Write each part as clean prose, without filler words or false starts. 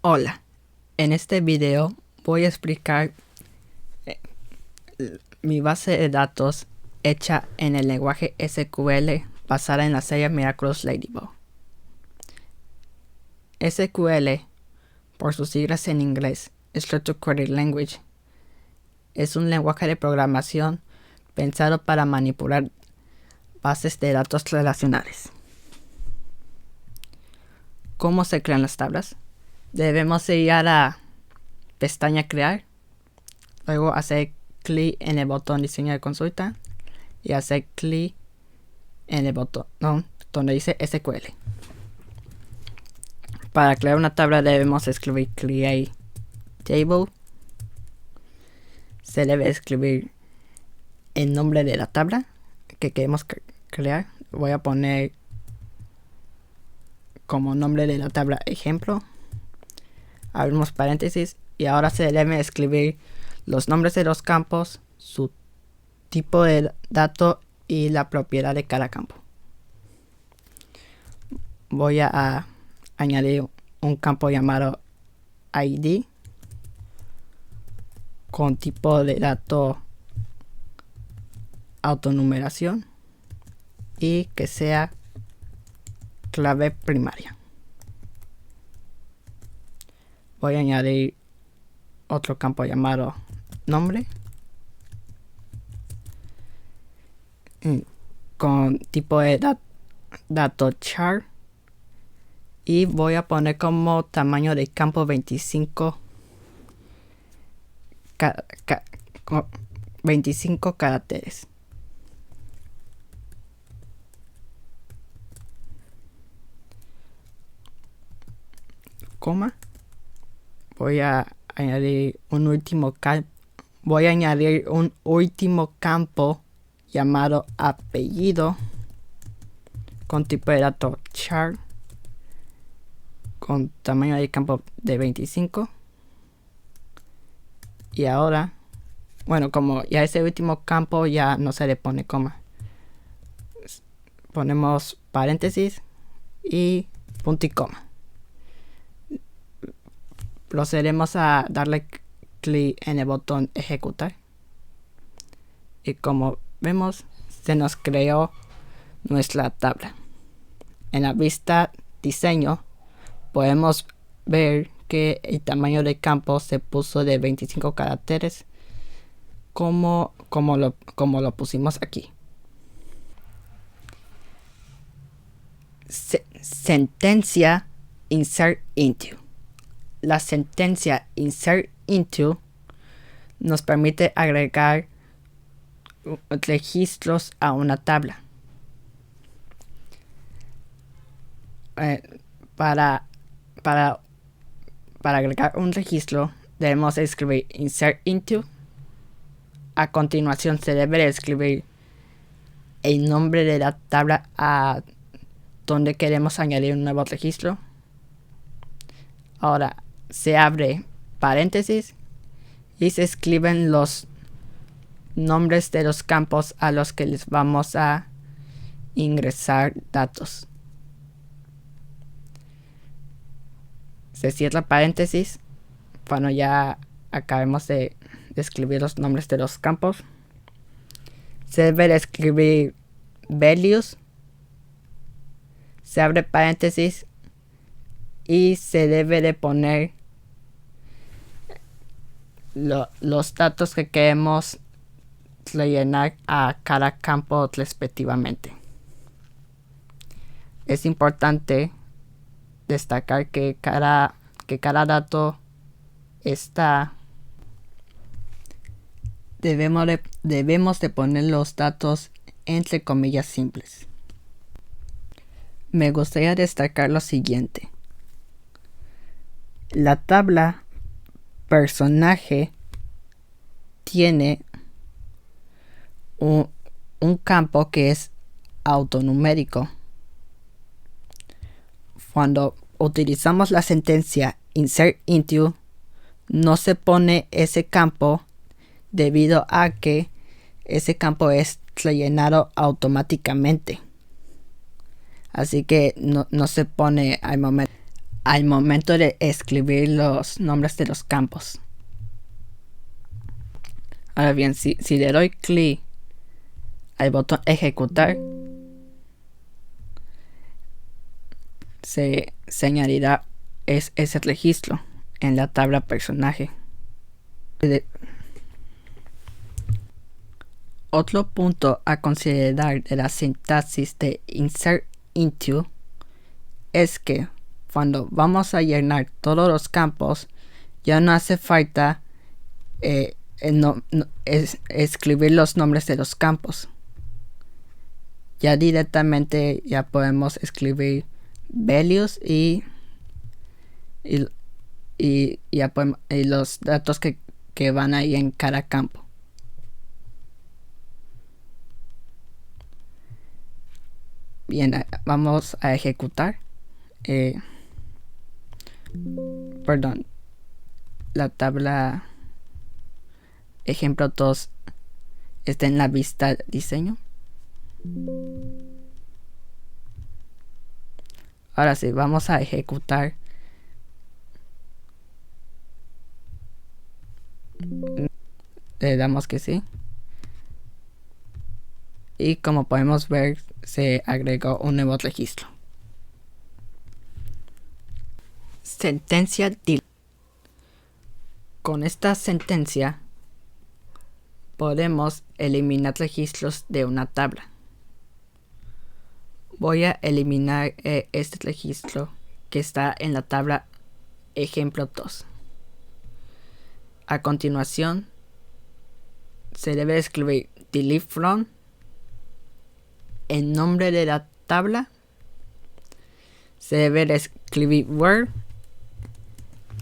Hola, en este video voy a explicar mi base de datos hecha en el lenguaje SQL basada en la serie Miraculous Ladybug. SQL, por sus siglas en inglés, Structured Query Language, es un lenguaje de programación pensado para manipular bases de datos relacionales. ¿Cómo se crean las tablas? Debemos ir a la pestaña Crear, luego hacer clic en el botón Diseño de consulta y hacer clic en el botón donde dice SQL. Para crear una tabla debemos escribir Create Table. Se debe escribir el nombre de la tabla que queremos crear. Voy a poner como nombre de la tabla ejemplo. Abrimos paréntesis y ahora se debe escribir los nombres de los campos, su tipo de dato y la propiedad de cada campo. Voy a añadir un campo llamado ID con tipo de dato autonumeración y que sea clave primaria. Voy a añadir otro campo llamado nombre con tipo de dato char y voy a poner como tamaño de campo 25 caracteres. Coma. Voy a añadir un último campo llamado apellido con tipo de dato char con tamaño de campo de 25. Y ahora, bueno, como ya ese último campo ya no se le pone coma, ponemos paréntesis y punto y coma. Procederemos a darle clic en el botón ejecutar y como vemos se nos creó nuestra tabla. En la vista diseño podemos ver que el tamaño de campo se puso de 25 caracteres como lo pusimos aquí. Sentencia insert into. La sentencia insert into nos permite agregar registros a una tabla. Para agregar un registro debemos escribir insert into. A continuación se debe escribir el nombre de la tabla a donde queremos añadir un nuevo registro. Ahora se abre paréntesis y se escriben los nombres de los campos a los que les vamos a ingresar datos. Se cierra paréntesis cuando ya acabemos de escribir los nombres de los campos. Se debe de escribir values. Se abre paréntesis y se debe de poner los datos que queremos rellenar a cada campo respectivamente. Es importante destacar que cada dato está. Debemos de poner los datos entre comillas simples. Me gustaría destacar lo siguiente. La tabla personaje tiene un campo que es autonumérico. Cuando utilizamos la sentencia insert into, no se pone ese campo debido a que ese campo es rellenado automáticamente. Así que no se pone al momento. al momento de escribir los nombres de los campos. Ahora bien, si le doy clic al botón ejecutar, se añadirá ese registro en la tabla personaje. Otro punto a considerar de la sintaxis de insert into es que cuando vamos a llenar todos los campos, ya no hace falta escribir los nombres de los campos. Ya directamente ya podemos escribir values y los datos que van ahí en cada campo. Bien, vamos a ejecutar. Perdón, la tabla ejemplo 2 está en la vista diseño. Ahora sí, vamos a ejecutar. Le damos que sí. Y como podemos ver, se agregó un nuevo registro. Sentencia delete. Con esta sentencia podemos eliminar registros de una tabla. Voy a eliminar este registro que está en la tabla ejemplo 2. A continuación, se debe escribir delete from, el nombre de la tabla, se debe escribir where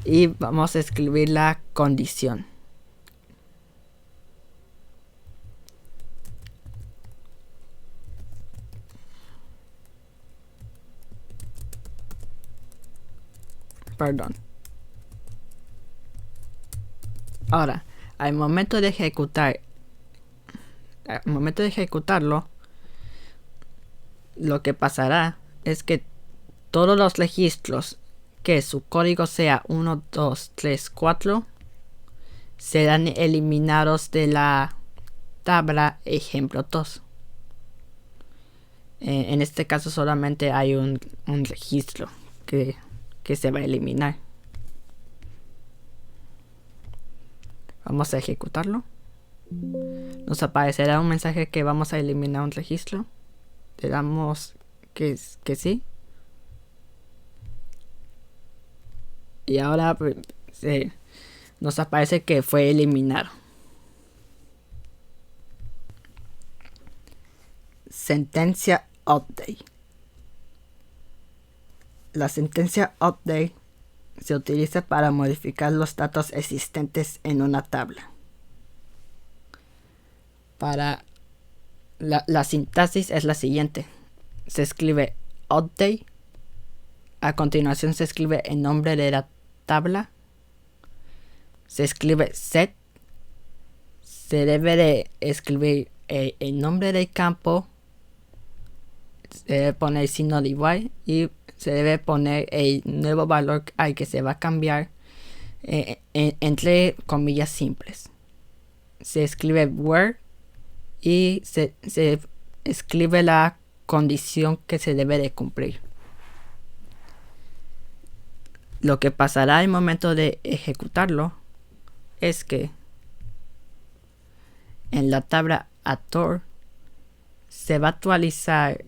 y vamos a escribir la condición. Perdón. Ahora, al momento de ejecutarlo, lo que pasará es que todos los registros que su código sea 1, 2, 3, 4 serán eliminados de la tabla ejemplo 2. En este caso solamente hay un registro que se va a eliminar. Vamos a ejecutarlo. Nos aparecerá un mensaje que vamos a eliminar un registro. Le damos que sí. Y ahora nos aparece que fue eliminado. Sentencia update. La sentencia update se utiliza para modificar los datos existentes en una tabla. Para la sintaxis es la siguiente. Se escribe update. A continuación se escribe el nombre de la tabla. Se escribe set. Se debe de escribir el nombre del campo. Se debe poner el signo de igual y se debe poner el nuevo valor al que se va a cambiar entre comillas simples. Se escribe where y se escribe la condición que se debe de cumplir. Lo que pasará al momento de ejecutarlo es que en la tabla author se va a actualizar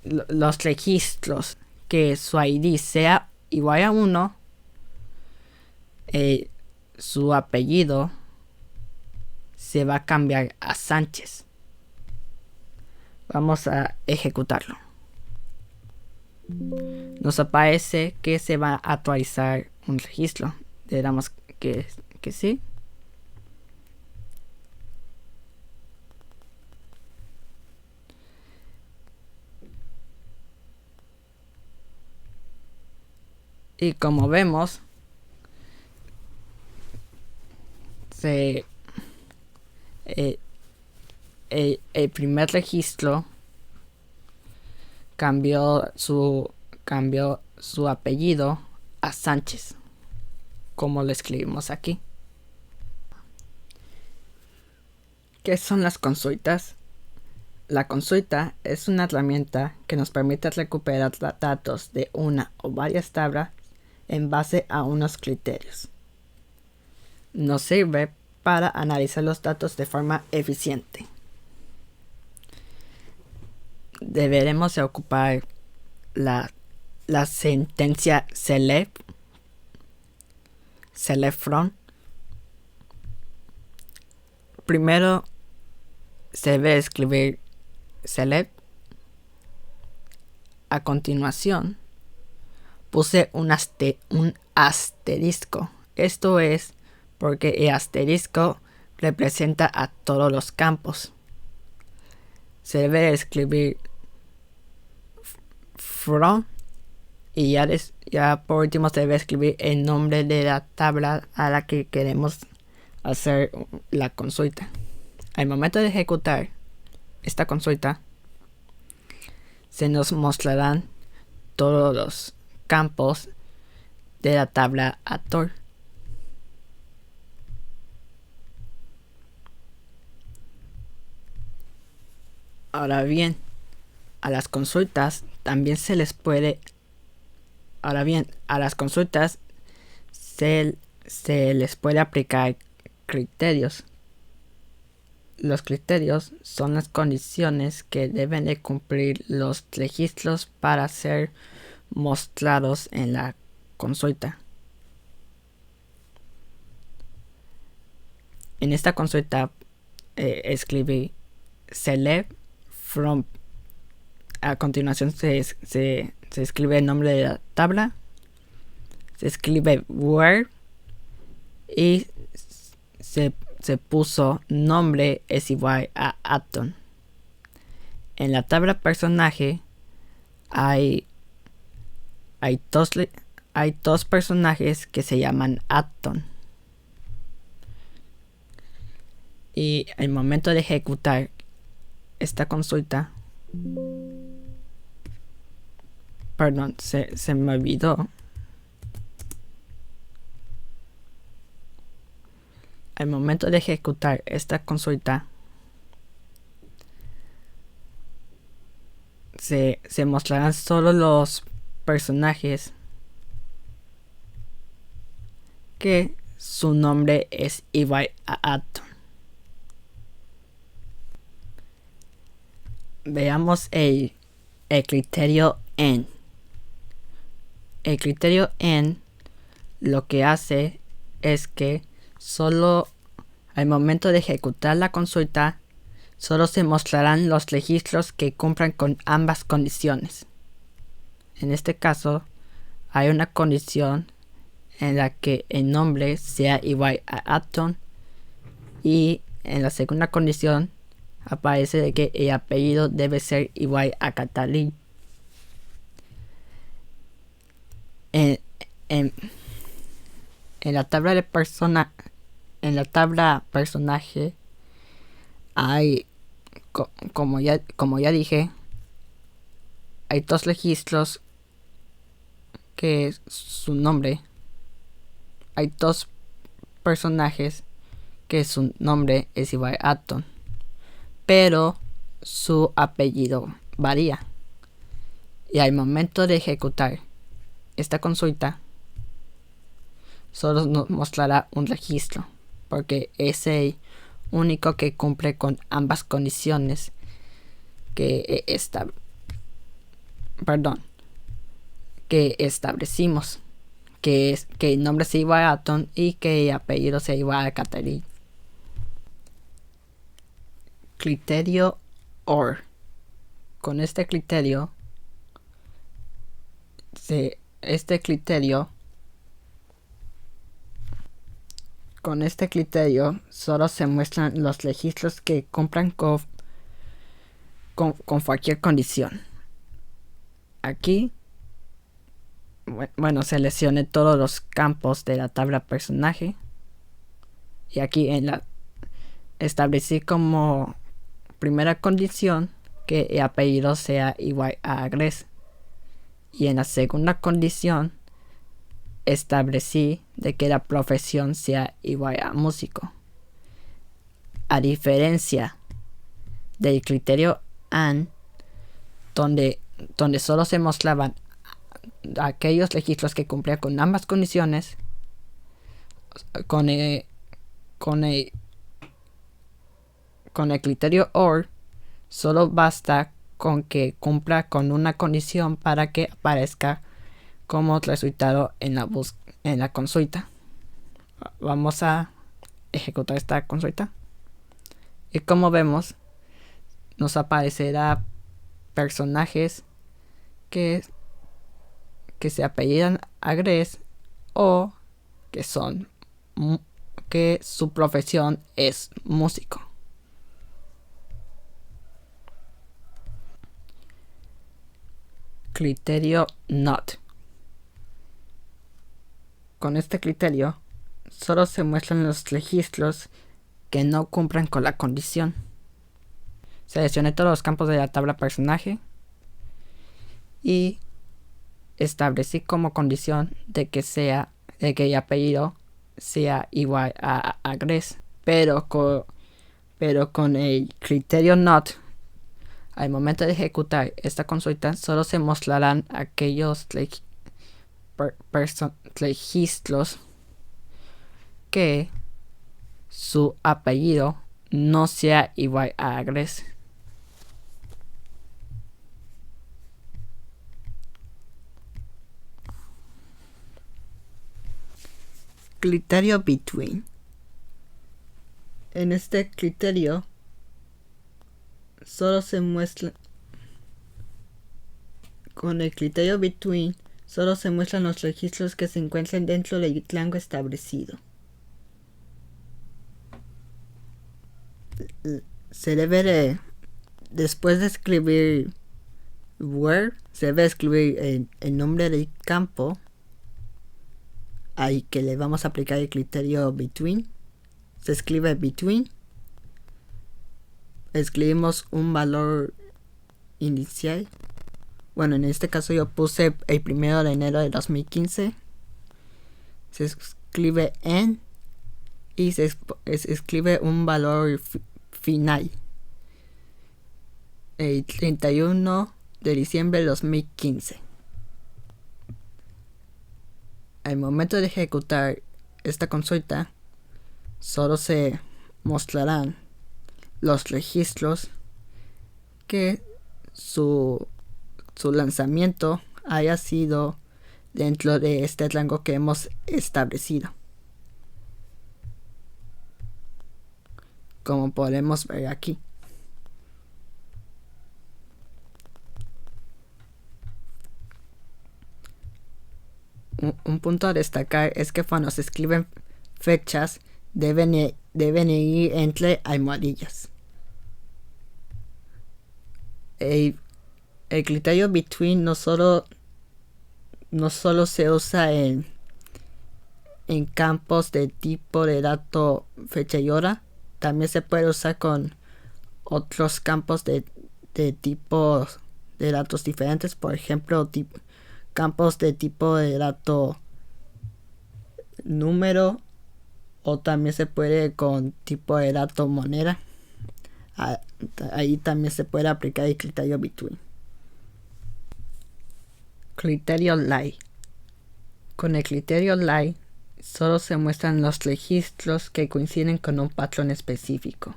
los registros que su ID sea igual a 1, su apellido se va a cambiar a Sánchez. Vamos a ejecutarlo. Nos aparece que se va a actualizar un registro. Le damos que sí. Y como vemos, el primer registro cambió su apellido a Sánchez, como lo escribimos aquí. ¿Qué son las consultas? La consulta es una herramienta que nos permite recuperar datos de una o varias tablas en base a unos criterios. Nos sirve para analizar los datos de forma eficiente. Deberemos ocupar la sentencia select from. Primero se debe escribir select. A continuación puse un asterisco. Esto es porque el asterisco representa a todos los campos. Se debe escribir from y ya por último se debe escribir el nombre de la tabla a la que queremos hacer la consulta. Al momento de ejecutar esta consulta, se nos mostrarán todos los campos de la tabla actor. Ahora bien, a las consultas también se les puede... a las consultas se les puede aplicar criterios. Los criterios son las condiciones que deben de cumplir los registros para ser mostrados en la consulta. En esta consulta escribí select from. A continuación se escribe el nombre de la tabla, se escribe where y se puso nombre es igual a Acton. En la tabla personaje hay dos personajes que se llaman Acton. Y al momento de ejecutar esta consulta, perdón, se me olvidó. Al momento de ejecutar esta consulta, se mostrarán solo los personajes que su nombre es igual a Acton. Veamos el criterio N. El criterio N lo que hace es que solo al momento de ejecutar la consulta, solo se mostrarán los registros que cumplan con ambas condiciones. En este caso, hay una condición en la que el nombre sea igual a Acton y en la segunda condición aparece de que el apellido debe ser igual a Catalín. En la tabla de personaje hay, como ya dije, hay dos registros que su nombre, hay dos personajes que su nombre es igual a Acton, pero su apellido varía. Y al momento de ejecutar esta consulta, solo nos mostrará un registro, porque es el único que cumple con ambas condiciones que establecimos, que es que el nombre sea igual a Acton y que el apellido sea igual a Catherine. Criterio OR. Con este criterio solo se muestran los registros que cumplan con cualquier condición. Aquí, seleccione todos los campos de la tabla personaje y aquí establecí como primera condición que el apellido sea igual a Agres. Y en la segunda condición establecí de que la profesión sea igual a músico. A diferencia del criterio AND, donde solo se mostraban aquellos registros que cumplían con ambas condiciones, con el criterio OR, solo basta con que cumpla con una condición para que aparezca como resultado en la consulta. Vamos a ejecutar esta consulta. Y como vemos, nos aparecerá personajes que se apellidan Agres o que su profesión es músico. Criterio NOT. Con este criterio solo se muestran los registros que no cumplan con la condición. Seleccioné todos los campos de la tabla personaje y establecí como condición de que el apellido sea igual a Agres, pero con el criterio NOT, al momento de ejecutar esta consulta solo se mostrarán aquellos registros que su apellido no sea igual a Agres. Criterio Between. En este criterio solo se muestra con el criterio Between solo se muestran los registros que se encuentran dentro del rango establecido. Se debe después de escribir where, se debe escribir el nombre del campo ahí que le vamos a aplicar el criterio Between. Se escribe Between, escribimos un valor inicial. Bueno, en este caso yo puse el 1 de enero de 2015. Se escribe en y se escribe un valor final, el 31 de diciembre de 2015. Al momento de ejecutar esta consulta solo se mostrarán los registros que su lanzamiento haya sido dentro de este rango que hemos establecido. Como podemos ver aquí. Un punto a destacar es que cuando se escriben fechas deben ir entre almohadillas. El criterio Between no solo se usa en campos de tipo de dato fecha y hora, también se puede usar con otros campos de tipos de datos diferentes, por ejemplo campos de tipo de dato número, o también se puede con tipo de dato moneda. Ahí también se puede aplicar el criterio Between. Criterio Lie. Con el criterio Lie solo se muestran los registros que coinciden con un patrón específico.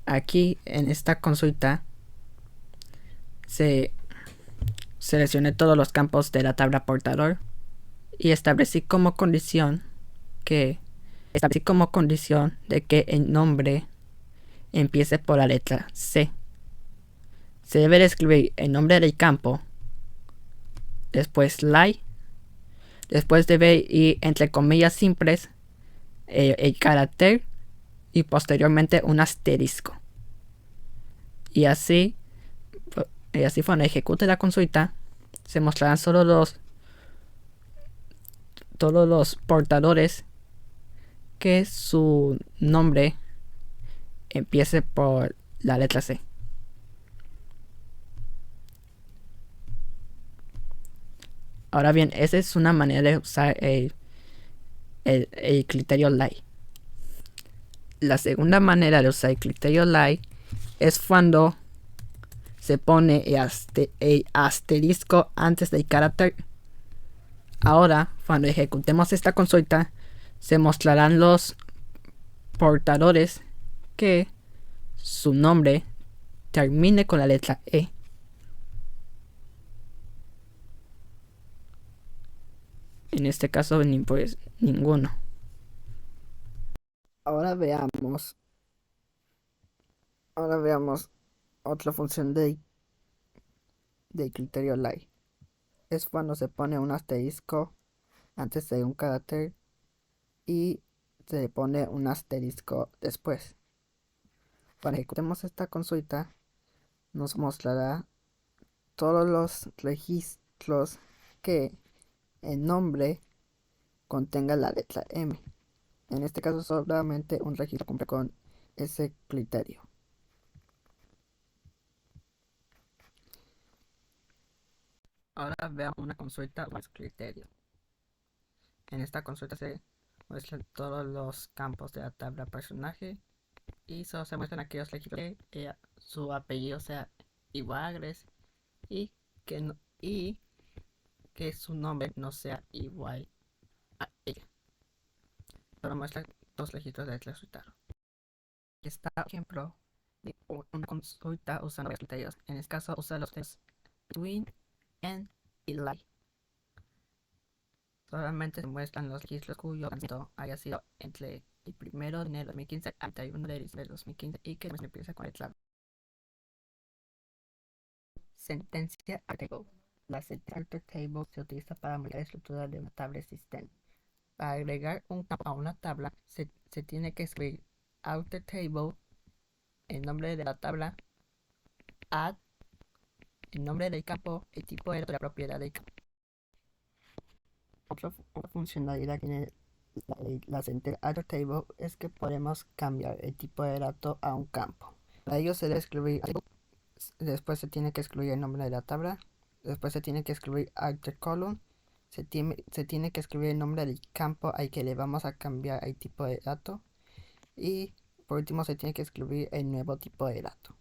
Aquí en esta consulta seleccioné todos los campos de la tabla portador y establecí como condición de que el nombre empiece por la letra C. Se debe de escribir el nombre del campo, después lie, después debe ir entre comillas simples el carácter y posteriormente un asterisco. Y así cuando ejecute la consulta se mostrarán todos los portadores que su nombre empiece por la letra C. Ahora bien, esa es una manera de usar el criterio Lie. La segunda manera de usar el criterio Lie es cuando se pone el asterisco antes del carácter. Ahora, cuando ejecutemos esta consulta, se mostrarán los portadores que su nombre termine con la letra E. En este caso, pues ninguno. Ahora veamos otra función del criterio Lie. Es cuando se pone un asterisco antes de un carácter y se pone un asterisco después. Cuando ejecutemos esta consulta, nos mostrará todos los registros que el nombre contenga la letra M. En este caso, solamente un registro cumple con ese criterio. Ahora veamos una consulta más criterio. En esta consulta se muestran todos los campos de la tabla personaje y solo se muestran aquellos registros que su apellido sea igual a Grace y que su nombre no sea igual a ella. Solo muestra dos registros del resultado. Aquí está un ejemplo de una consulta usando varios criterios. En este caso usa los criterios between and y lie. Solamente se muestran los registros cuyo tránsito haya sido entre el 1 de enero de 2015 al 31 de diciembre de 2015 y que empieza con el clave. Sentencia article. La sentencia table se utiliza para modificar la estructura de una tabla existente. Para agregar un campo a una tabla, se tiene que escribir outer table, el nombre de la tabla, add, el nombre del campo, el tipo de la propiedad del campo. Otra funcionalidad que tiene la sentencia outer table es que podemos cambiar el tipo de dato a un campo. Para ello se debe escribir, después se tiene que escribir el nombre de la tabla, después se tiene que escribir outer column, se tiene que escribir el nombre del campo al que le vamos a cambiar el tipo de dato y por último se tiene que escribir el nuevo tipo de dato.